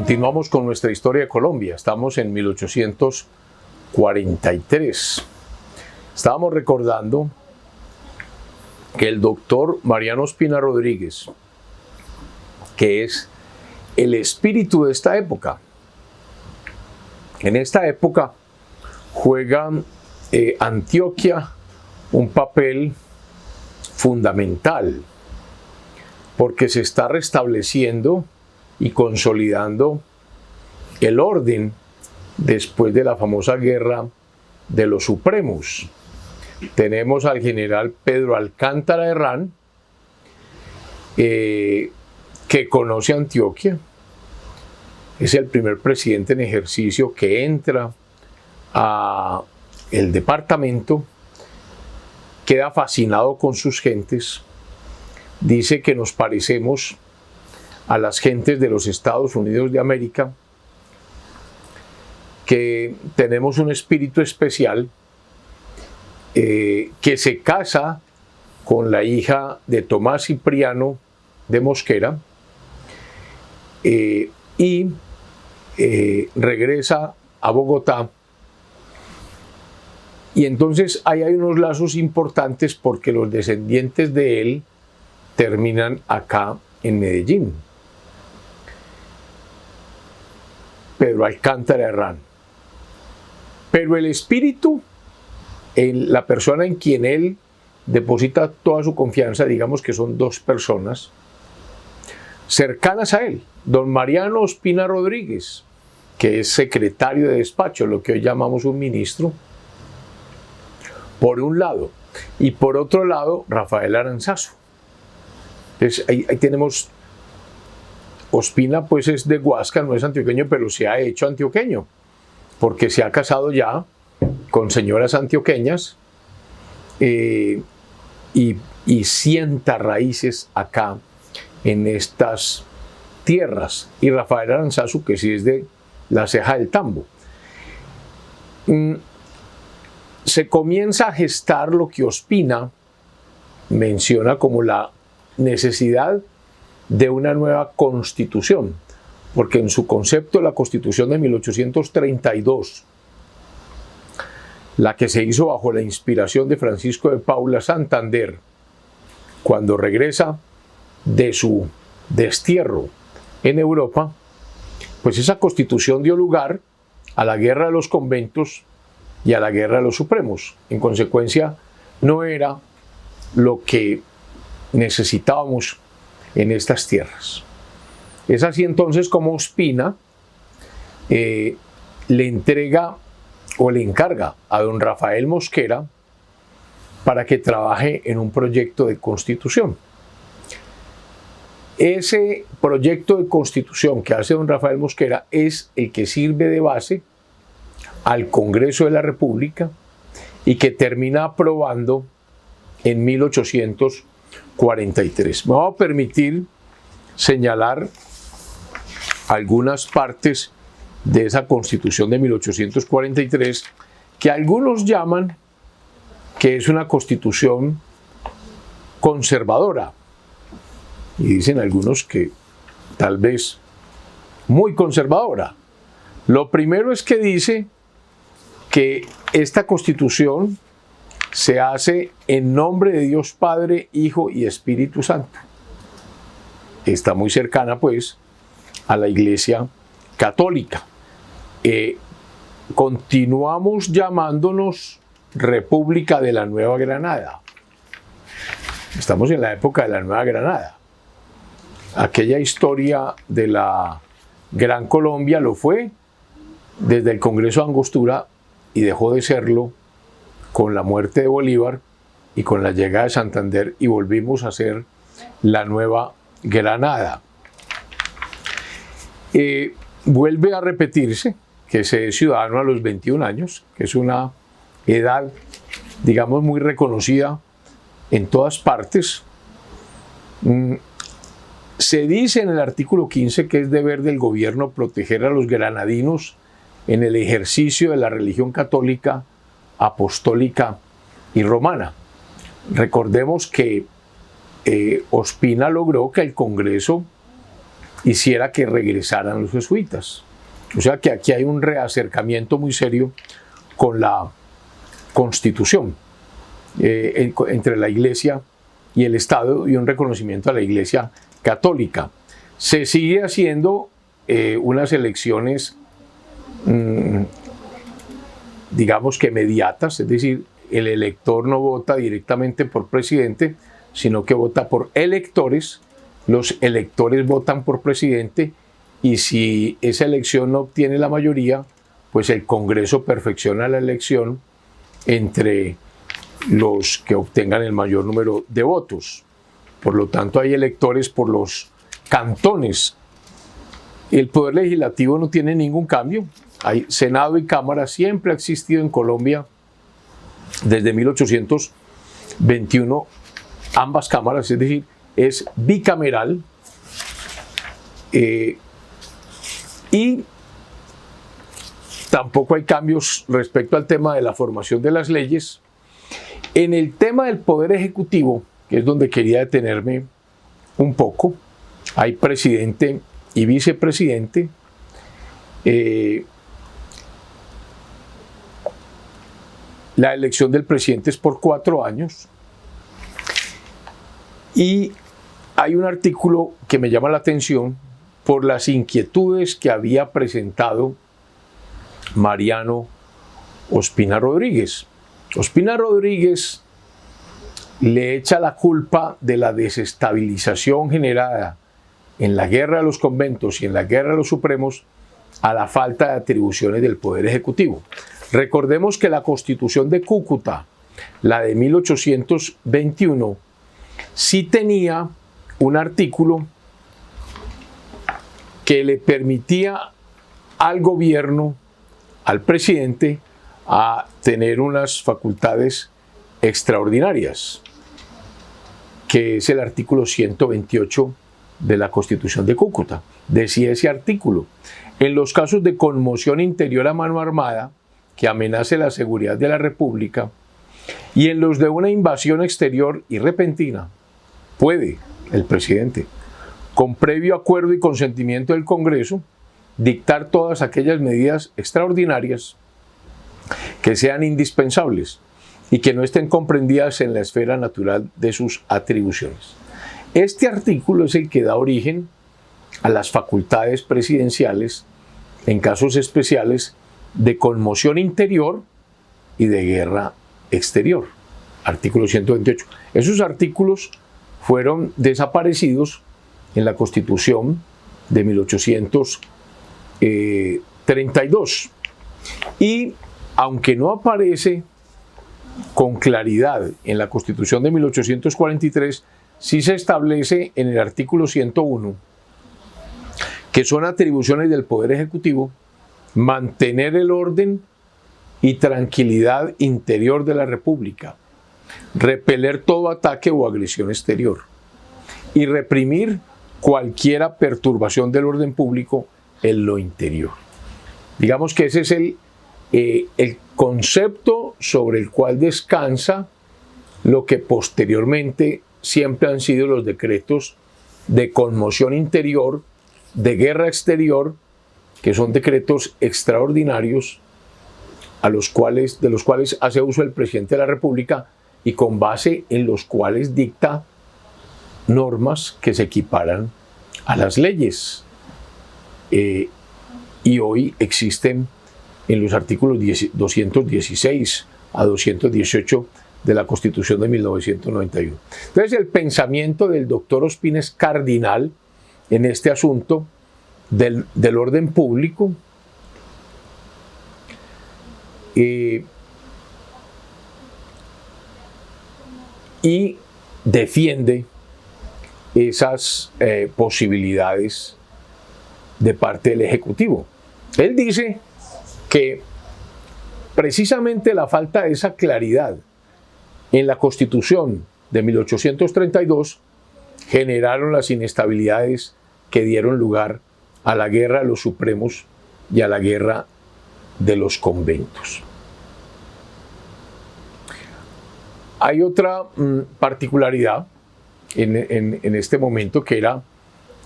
Continuamos con nuestra historia de Colombia. Estamos en 1843. Estábamos recordando que el doctor Mariano Ospina Rodríguez, que es el espíritu de esta época, en esta época juega Antioquia un papel fundamental, porque se está restableciendo y consolidando el orden después de la famosa guerra de los Supremos. Tenemos al general Pedro Alcántara Herrán, que conoce Antioquia, es el primer presidente en ejercicio que entra a el departamento, queda fascinado con sus gentes, dice que nos parecemos a las gentes de los Estados Unidos de América, que tenemos un espíritu especial, que se casa con la hija de Tomás Cipriano de Mosquera y regresa a Bogotá. Y entonces ahí hay unos lazos importantes porque los descendientes de él terminan acá en Medellín. Pedro Alcántara Herrán. Pero el espíritu, en la persona en quien él deposita toda su confianza, digamos que son dos personas cercanas a él. Don Mariano Ospina Rodríguez, que es secretario de despacho, lo que hoy llamamos un ministro, por un lado, y por otro lado, Rafael Aranzazu. Entonces ahí tenemos, Ospina pues es de Huasca, no es antioqueño, pero se ha hecho antioqueño, porque se ha casado ya con señoras antioqueñas y sienta raíces acá en estas tierras. Y Rafael Aranzazu, que sí es de la Ceja del Tambo. Se comienza a gestar lo que Ospina menciona como la necesidad de una nueva constitución, porque en su concepto la constitución de 1832, la que se hizo bajo la inspiración de Francisco de Paula Santander, cuando regresa de su destierro en Europa, pues esa constitución dio lugar a la guerra de los conventos y a la guerra de los supremos. En consecuencia, no era lo que necesitábamos en estas tierras. Es así entonces como Ospina le entrega o le encarga a don Rafael Mosquera para que trabaje en un proyecto de constitución. Ese proyecto de constitución que hace don Rafael Mosquera es el que sirve de base al Congreso de la República y que termina aprobando en 1843. Me voy a permitir señalar algunas partes de esa Constitución de 1843 que algunos llaman que es una constitución conservadora, y dicen algunos que tal vez muy conservadora. Lo primero es que dice que esta constitución se hace en nombre de Dios Padre, Hijo y Espíritu Santo. Está muy cercana pues a la Iglesia Católica. Continuamos llamándonos República de la Nueva Granada. Estamos en la época de la Nueva Granada. Aquella historia de la Gran Colombia lo fue desde el Congreso de Angostura y dejó de serlo con la muerte de Bolívar y con la llegada de Santander, y volvimos a ser la Nueva Granada. Vuelve a repetirse que se es ciudadano a los 21 años, que es una edad, digamos, muy reconocida en todas partes. Se dice en el artículo 15 que es deber del gobierno proteger a los granadinos en el ejercicio de la religión católica, apostólica y romana. Recordemos que Ospina logró que el Congreso hiciera que regresaran los jesuitas. O sea que aquí hay un reacercamiento muy serio con la Constitución entre la Iglesia y el Estado, y un reconocimiento a la Iglesia católica. Se sigue haciendo unas elecciones, digamos que mediatas, es decir, el elector no vota directamente por presidente, sino que vota por electores. Los electores votan por presidente, y si esa elección no obtiene la mayoría, pues el Congreso perfecciona la elección entre los que obtengan el mayor número de votos. Por lo tanto, hay electores por los cantones. El poder legislativo no tiene ningún cambio. Hay Senado y Cámara, siempre ha existido en Colombia desde 1821 ambas cámaras, es decir, es bicameral, y tampoco hay cambios respecto al tema de la formación de las leyes. En el tema del poder ejecutivo, que es donde quería detenerme un poco, hay presidente y vicepresidente. La elección del presidente es por 4 años. Y hay un artículo que me llama la atención por las inquietudes que había presentado Mariano Ospina Rodríguez. Ospina Rodríguez le echa la culpa de la desestabilización generada en la guerra de los conventos y en la guerra de los supremos a la falta de atribuciones del Poder Ejecutivo. Recordemos que la Constitución de Cúcuta, la de 1821, sí tenía un artículo que le permitía al gobierno, al presidente, a tener unas facultades extraordinarias, que es el artículo 128 de la Constitución de Cúcuta. Decía ese artículo: en los casos de conmoción interior a mano armada que amenace la seguridad de la República y en los de una invasión exterior y repentina, puede el presidente, con previo acuerdo y consentimiento del Congreso, dictar todas aquellas medidas extraordinarias que sean indispensables y que no estén comprendidas en la esfera natural de sus atribuciones. Este artículo es el que da origen a las facultades presidenciales en casos especiales de conmoción interior y de guerra exterior. Artículo 128. Esos artículos fueron desaparecidos en la Constitución de 1832. Y aunque no aparece con claridad en la Constitución de 1843, sí se establece en el artículo 101 que son atribuciones del Poder Ejecutivo mantener el orden y tranquilidad interior de la República, repeler todo ataque o agresión exterior y reprimir cualquier perturbación del orden público en lo interior. Digamos que ese es el concepto sobre el cual descansa lo que posteriormente siempre han sido los decretos de conmoción interior, de guerra exterior, que son decretos extraordinarios de los cuales hace uso el presidente de la República y con base en los cuales dicta normas que se equiparan a las leyes. Y hoy existen en los artículos 216 a 218 de la Constitución de 1991. Entonces, el pensamiento del doctor Ospina es cardinal en este asunto del orden público, y defiende esas posibilidades de parte del Ejecutivo. Él dice que precisamente la falta de esa claridad en la Constitución de 1832 generaron las inestabilidades que dieron lugar a la guerra de los supremos y a la guerra de los conventos. Hay otra particularidad en este momento, que era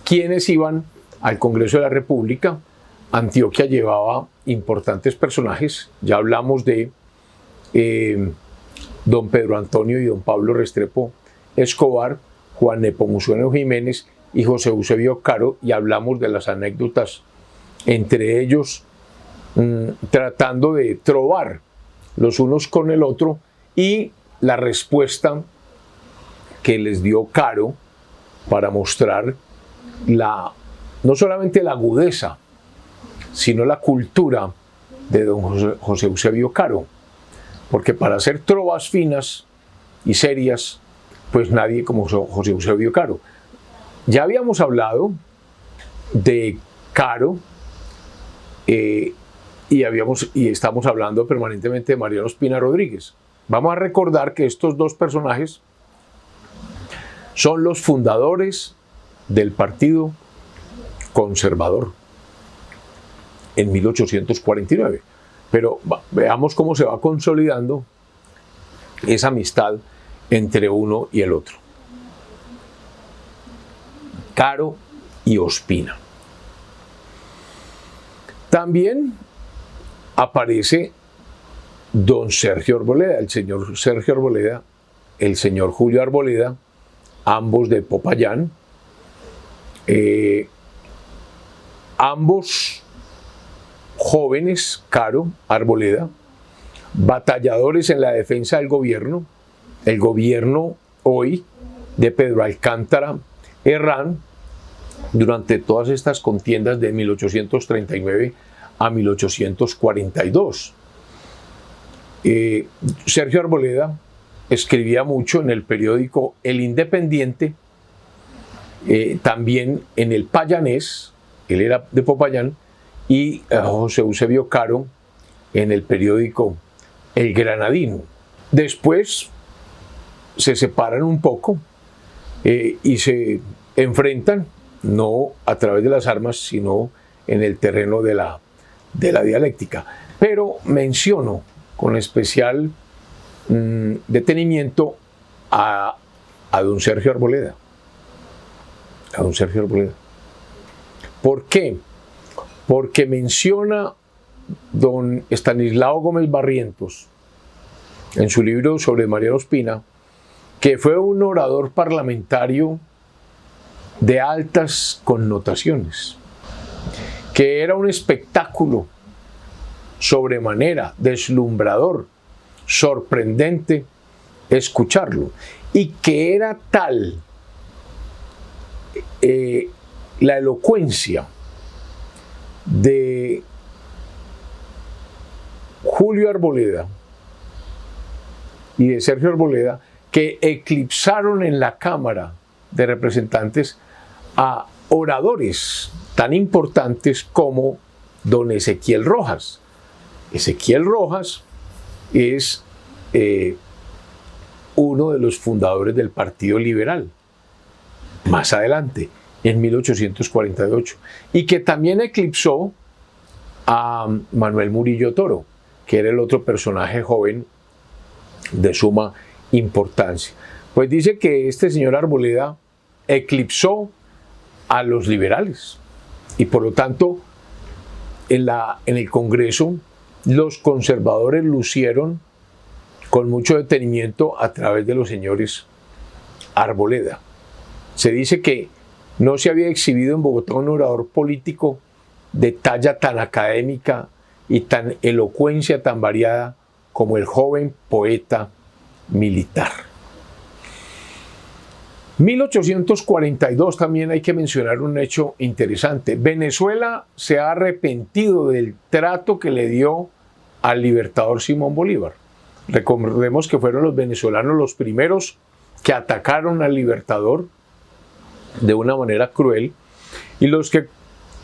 quiénes iban al Congreso de la República. Antioquia llevaba importantes personajes, ya hablamos de don Pedro Antonio y don Pablo Restrepo Escobar, Juan Nepomuceno Jiménez y José Eusebio Caro, y hablamos de las anécdotas entre ellos tratando de trovar los unos con el otro, y la respuesta que les dio Caro para mostrar no solamente la agudeza, sino la cultura de don José Eusebio Caro, porque para hacer trovas finas y serias, pues nadie como José Eusebio Caro. Ya habíamos hablado de Caro y estamos hablando permanentemente de Mariano Ospina Rodríguez. Vamos a recordar que estos dos personajes son los fundadores del Partido Conservador en 1849. Pero veamos cómo se va consolidando esa amistad entre uno y el otro. Caro y Ospina. También aparece don Sergio Arboleda, el señor Sergio Arboleda, el señor Julio Arboleda, ambos de Popayán, ambos jóvenes, Caro, Arboleda, batalladores en la defensa del gobierno, el gobierno hoy de Pedro Alcántara Herrán, durante todas estas contiendas de 1839 a 1842. Sergio Arboleda escribía mucho en el periódico El Independiente, también en el Payanés, él era de Popayán, y José Eusebio Caro en el periódico El Granadino. Después se separan un poco y se enfrentan, no a través de las armas, sino en el terreno de la dialéctica. Pero menciono con especial detenimiento a don Sergio Arboleda. A don Sergio Arboleda. ¿Por qué? Porque menciona don Estanislao Gómez Barrientos en su libro sobre Mariano Ospina que fue un orador parlamentario de altas connotaciones, que era un espectáculo sobremanera deslumbrador, sorprendente escucharlo, y que era tal la elocuencia de Julio Arboleda y de Sergio Arboleda que eclipsaron en la Cámara de Representantes a oradores tan importantes como don Ezequiel Rojas. Ezequiel Rojas es uno de los fundadores del Partido Liberal, más adelante, en 1848, y que también eclipsó a Manuel Murillo Toro, que era el otro personaje joven de suma importancia. Pues dice que este señor Arboleda eclipsó a los liberales y por lo tanto en el Congreso los conservadores lucieron con mucho detenimiento a través de los señores Arboleda. Se dice que no se había exhibido en Bogotá un orador político de talla tan académica y tan elocuencia tan variada como el joven poeta militar. 1842 también hay que mencionar un hecho interesante. Venezuela se ha arrepentido del trato que le dio al libertador Simón Bolívar. Recordemos que fueron los venezolanos los primeros que atacaron al libertador de una manera cruel y los que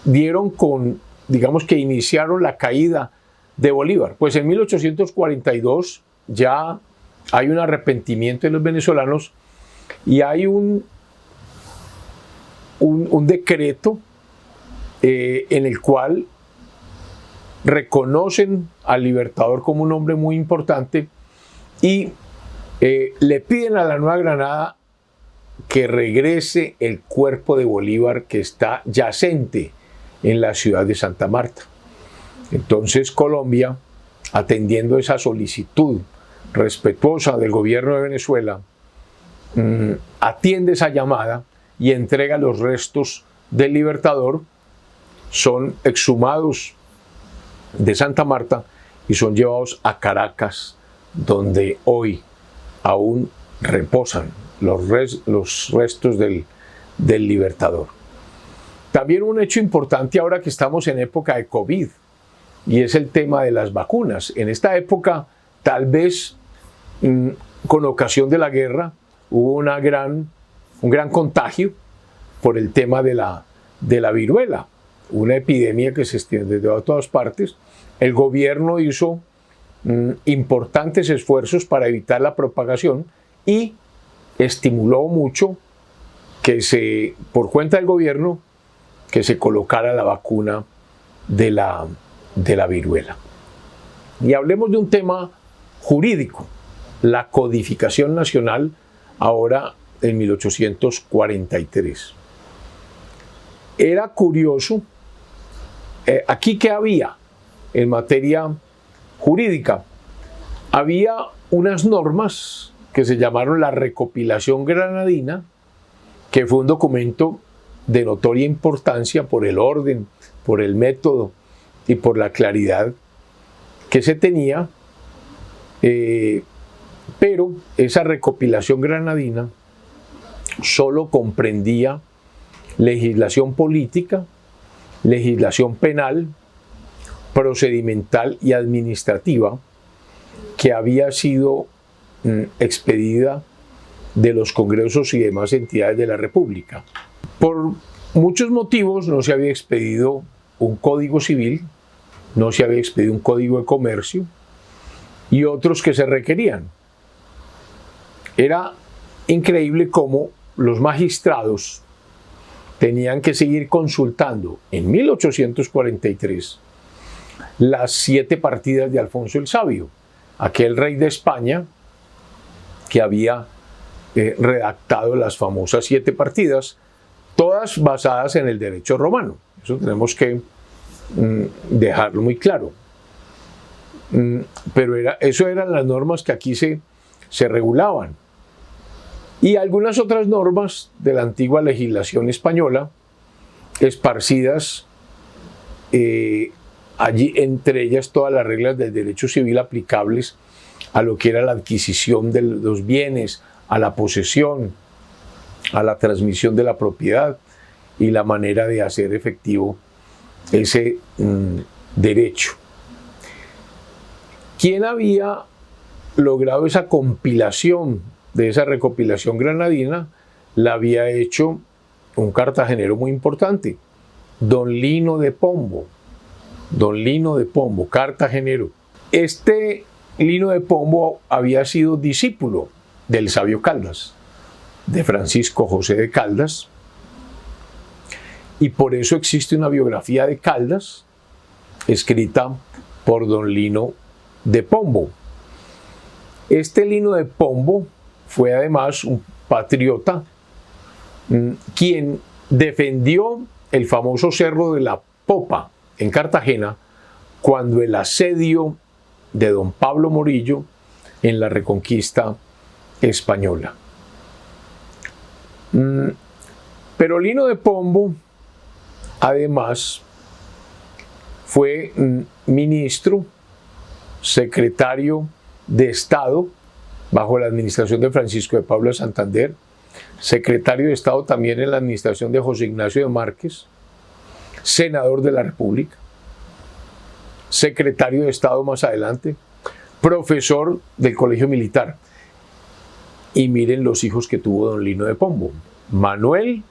digamos que iniciaron la caída de Bolívar. Pues en 1842 ya hay un arrepentimiento de los venezolanos y hay un decreto en el cual reconocen al libertador como un hombre muy importante y le piden a la Nueva Granada que regrese el cuerpo de Bolívar que está yacente en la ciudad de Santa Marta. Entonces Colombia, atendiendo esa solicitud respetuosa del gobierno de Venezuela, atiende esa llamada y entrega los restos del Libertador. Son exhumados de Santa Marta y son llevados a Caracas, donde hoy aún reposan los restos del Libertador. También un hecho importante ahora que estamos en época de COVID, y es el tema de las vacunas. En esta época, tal vez con ocasión de la guerra, hubo un gran contagio por el tema de la viruela, una epidemia que se extiende de todas partes. El gobierno hizo importantes esfuerzos para evitar la propagación y estimuló mucho que por cuenta del gobierno, que se colocara la vacuna de la viruela. Y hablemos de un tema jurídico, la codificación nacional, ahora en 1843. Era curioso, aquí que había en materia jurídica, había unas normas que se llamaron la Recopilación Granadina, que fue un documento de notoria importancia por el orden, por el método y por la claridad que se tenía, pero esa recopilación granadina solo comprendía legislación política, legislación penal, procedimental y administrativa que había sido expedida de los congresos y demás entidades de la República. Por muchos motivos no se había expedido un código civil, no se había expedido un código de comercio y otros que se requerían. Era increíble cómo los magistrados tenían que seguir consultando en 1843 las 7 partidas de Alfonso el Sabio, aquel rey de España que había redactado las famosas 7 partidas, todas basadas en el derecho romano. Eso tenemos que dejarlo muy claro. Pero eso eran las normas que aquí se regulaban. Y algunas otras normas de la antigua legislación española, esparcidas allí, entre ellas todas las reglas del derecho civil aplicables a lo que era la adquisición de los bienes, a la posesión, a la transmisión de la propiedad y la manera de hacer efectivo ese derecho. ¿Quién había logrado esa compilación de esa recopilación granadina? La había hecho un cartagenero muy importante, don Lino de Pombo. Don Lino de Pombo, cartagenero. Este Lino de Pombo había sido discípulo del sabio Caldas, de Francisco José de Caldas, y por eso existe una biografía de Caldas escrita por don Lino de Pombo. Este Lino de Pombo fue además un patriota quien defendió el famoso Cerro de la Popa en Cartagena cuando el asedio de don Pablo Morillo en la Reconquista española. Pero Lino de Pombo además fue ministro, secretario de Estado bajo la administración de Francisco de Paula Santander, secretario de Estado también en la administración de José Ignacio de Márquez, senador de la República, secretario de Estado más adelante, profesor del Colegio Militar. Y miren los hijos que tuvo don Lino de Pombo: Manuel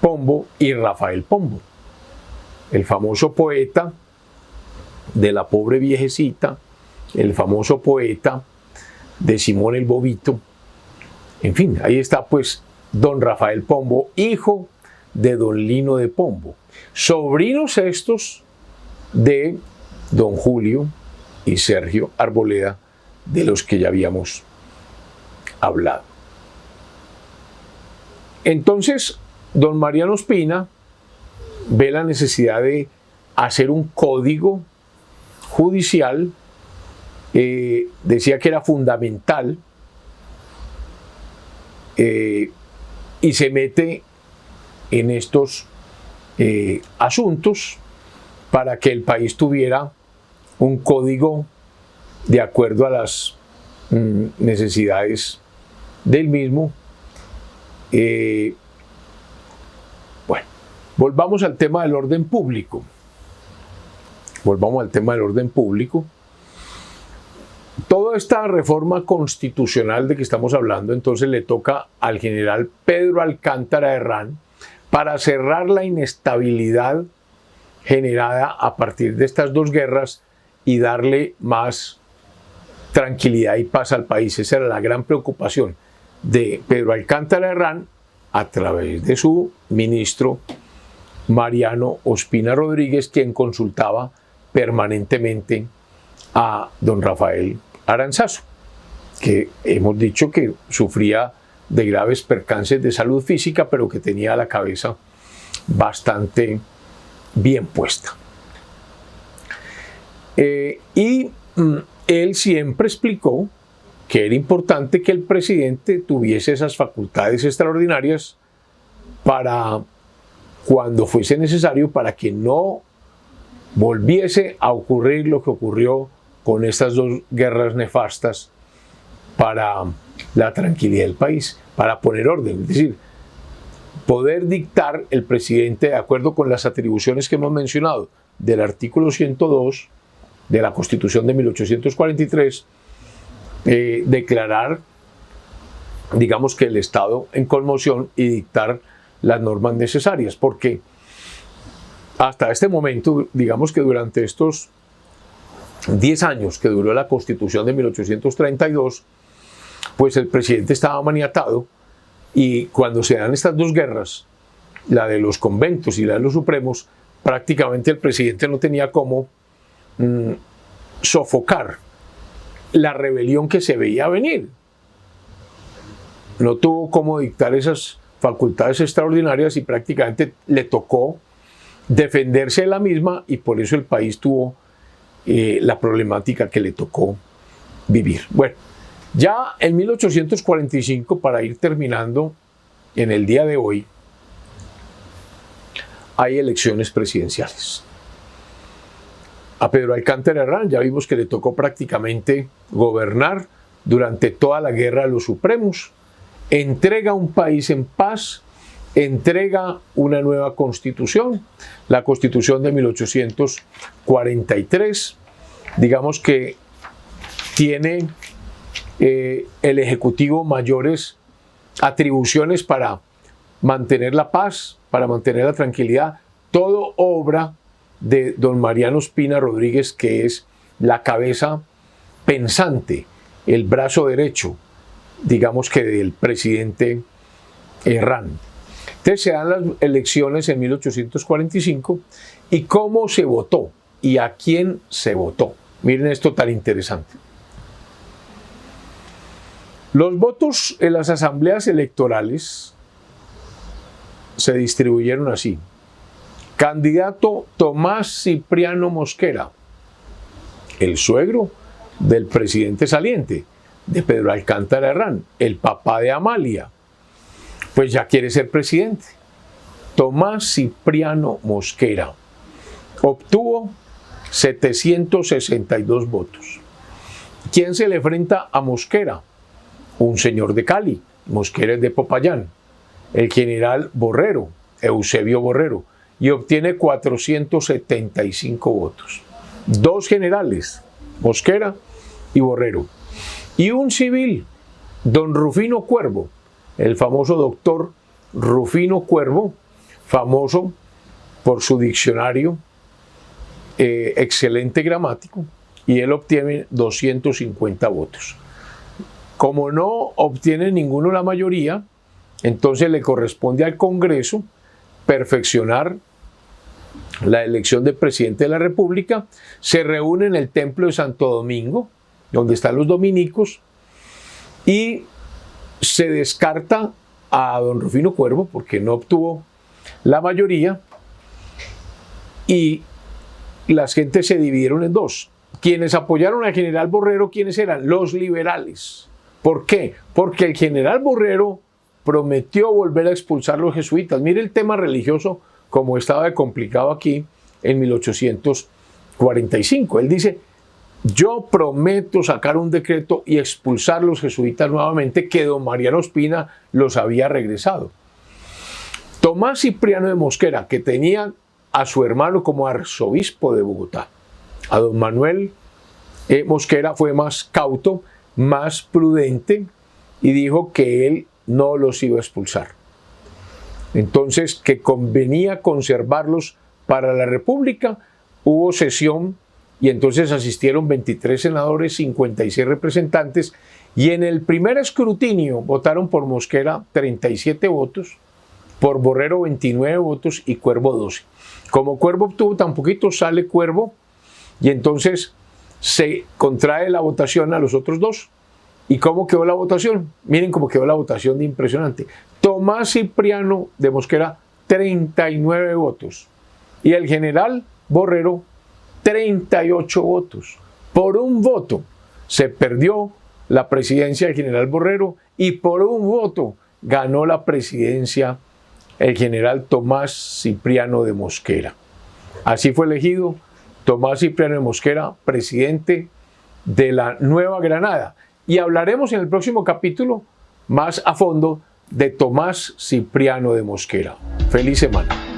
Pombo y Rafael Pombo, el famoso poeta de La pobre viejecita, el famoso poeta de Simón el Bobito. En fin, ahí está pues don Rafael Pombo, hijo de don Lino de Pombo, sobrinos estos de don Julio y Sergio Arboleda, de los que ya habíamos hablado. Entonces, don Mariano Ospina ve la necesidad de hacer un código judicial, decía que era fundamental, y se mete en estos asuntos para que el país tuviera un código de acuerdo a las necesidades del mismo. Bueno, volvamos al tema del orden público. Toda esta reforma constitucional de que estamos hablando, entonces le toca al general Pedro Alcántara Herrán para cerrar la inestabilidad generada a partir de estas dos guerras y darle más tranquilidad y paz al país. Esa era la gran preocupación de Pedro Alcántara Herrán a través de su ministro Mariano Ospina Rodríguez, quien consultaba permanentemente a don Rafael Aranzazu, que hemos dicho que sufría de graves percances de salud física, pero que tenía la cabeza bastante bien puesta. Y él siempre explicó que era importante que el presidente tuviese esas facultades extraordinarias para cuando fuese necesario, para que no volviese a ocurrir lo que ocurrió con estas dos guerras nefastas para la tranquilidad del país, para poner orden, es decir, poder dictar el presidente de acuerdo con las atribuciones que hemos mencionado del artículo 102 de la Constitución de 1843, declarar, digamos, que el Estado en conmoción y dictar las normas necesarias, porque hasta este momento, digamos que durante estos 10 años que duró la Constitución de 1832, pues el presidente estaba maniatado, y cuando se dan estas dos guerras, la de los conventos y la de los supremos, prácticamente el presidente no tenía cómo sofocar la rebelión que se veía venir. No tuvo cómo dictar esas facultades extraordinarias y prácticamente le tocó defenderse de la misma, y por eso el país tuvo la problemática que le tocó vivir. Bueno, ya en 1845, para ir terminando en el día de hoy, hay elecciones presidenciales. A Pedro Alcántara Herrán ya vimos que le tocó prácticamente gobernar durante toda la guerra de los supremos, entrega un país en paz, entrega una nueva constitución, la Constitución de 1843, digamos que tiene el Ejecutivo mayores atribuciones para mantener la paz, para mantener la tranquilidad, todo obra de don Mariano Ospina Rodríguez, que es la cabeza pensante, el brazo derecho, digamos que del presidente Herrán. Entonces se dan las elecciones en 1845, y cómo se votó y a quién se votó. Miren esto tan interesante. Los votos en las asambleas electorales se distribuyeron así. Candidato Tomás Cipriano Mosquera, el suegro del presidente saliente, de Pedro Alcántara Herrán, el papá de Amalia, pues ya quiere ser presidente. Tomás Cipriano Mosquera obtuvo 762 votos. ¿Quién se le enfrenta a Mosquera? Un señor de Cali, Mosquera es de Popayán, el general Borrero, Eusebio Borrero, y obtiene 475 votos. Dos generales, Mosquera y Borrero. Y un civil, don Rufino Cuervo, el famoso doctor Rufino Cuervo, famoso por su diccionario excelente gramático, y él obtiene 250 votos. Como no obtiene ninguno la mayoría, entonces le corresponde al Congreso perfeccionar la elección de presidente de la República. Se reúne en el Templo de Santo Domingo, donde están los dominicos, y se descarta a don Rufino Cuervo porque no obtuvo la mayoría y las gentes se dividieron en dos. Quienes apoyaron al general Borrero, ¿quiénes eran? Los liberales. ¿Por qué? Porque el general Borrero prometió volver a expulsar a los jesuitas. Mire el tema religioso como estaba de complicado aquí en 1845. Él dice, yo prometo sacar un decreto y expulsar a los jesuitas nuevamente, que don Mariano Ospina los había regresado. Tomás Cipriano de Mosquera, que tenía a su hermano como arzobispo de Bogotá, a don Manuel Mosquera, fue más cauto, más prudente y dijo que él no los iba a expulsar. Entonces, que convenía conservarlos para la República. Hubo sesión y entonces asistieron 23 senadores, 56 representantes, y en el primer escrutinio votaron por Mosquera 37 votos, por Borrero 29 votos y Cuervo 12. Como Cuervo obtuvo tan poquito, sale Cuervo y entonces se contrae la votación a los otros dos. ¿Y cómo quedó la votación? Miren cómo quedó la votación de impresionante. Tomás Cipriano de Mosquera, 39 votos. Y el general Borrero, 38 votos. Por un voto se perdió la presidencia del general Borrero y por un voto ganó la presidencia el general Tomás Cipriano de Mosquera. Así fue elegido Tomás Cipriano de Mosquera, presidente de la Nueva Granada. Y hablaremos en el próximo capítulo más a fondo de Tomás Cipriano de Mosquera. Feliz semana.